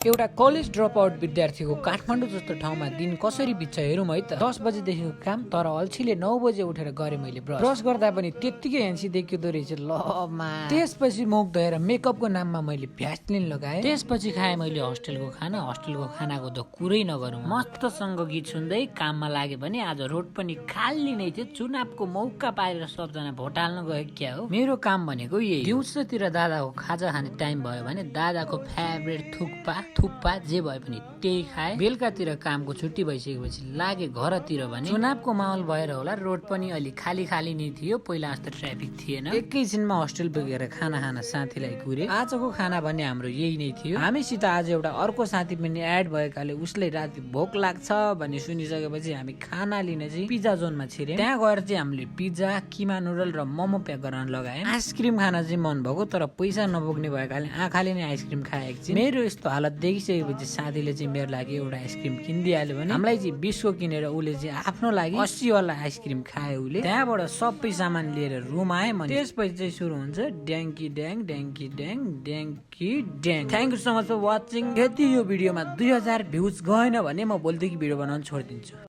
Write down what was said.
एउटा college drop out विद्यार्थीको काठमाडौँ जस्तो ठाउँमा दिन कसरी बित्छ हेरौँ है त। 10 बजेदेखिको काम, तर अल्छीले 9 बजे उठेर गरे मैले ब्रस गर्दा पनि त्यत्तिकै ह्यान्सी देखिँदो रहेछ लमा। त्यसपछि मुख धोएर मेकअपको नाममा मैले भ्यासलिन लगाएँ। त्यसपछि खाएँ मैले हस्टेलको खाना। हस्टेलको खानाको त कुरै नगरौँ। मस्तसँग गीत सुन्दै काममा लाग्यो भने आज रोड पनि खाली नै थियो। चुनावको मौका पाएर सबजना भोट हाल्न गयो क्या हो। मेरो काम भनेको यही। दिउँसोतिर दादाको खाजा खाने टाइम भयो भने दादाको फेभरेट थुक्पा जे भए पनि त्यही खाए। बेलुकातिर कामको छुट्टी भइसकेपछि लागे घरतिर भने चुनावको माहौल भएर होला रोड पनि अलि खाली खाली नै थियो। पहिला जस्तो ट्राफिक थिएन। एकैछिनमा हस्टेल पुगेर खाना खान साथीलाई कुरे। आजको खाना भने हाम्रो यही नै थियो। हामीसित आज एउटा अर्को साथी पनि एड भएकाले उसलाई राति भोक लाग्छ भन्ने सुनिसकेपछि हामी खाना लिन चाहिँ पिज्जा जोनमा छिर्यौं। त्यहाँ गएर चाहिँ हामीले पिज्जा, किमा नुडल र मोमो प्याक गर्न लगायौं। आइसक्रिम खान चाहिँ मन भएको तर पैसा नपुग्ने भएकाले आँखाले नै आइसक्रिम खाएको छु। मेरो यस्तो हालत देखिसकेपछि साथीले चाहिँ मेरो लागि एउटा आइसक्रिम किनिदिइहाल्यो भने हामीलाई चाहिँ 20 को किनेर उसले चाहिँ आफ्नो लागि 80 वाला आइसक्रिम खायो उसले। त्यहाँबाट सबै सामान लिएर रुम आएँ। त्यसपछि चाहिँ सुरु हुन्छ ड्याङ्की ड्याङ ड्याङ्की ड्याङ ड्याङ्की ड्याङ। Thank you so much for watching. यदि यो भिडियोमा 2000 भ्युज गएन भने म भोलिदेखि भिडियो बनाउन छोडिदिन्छु।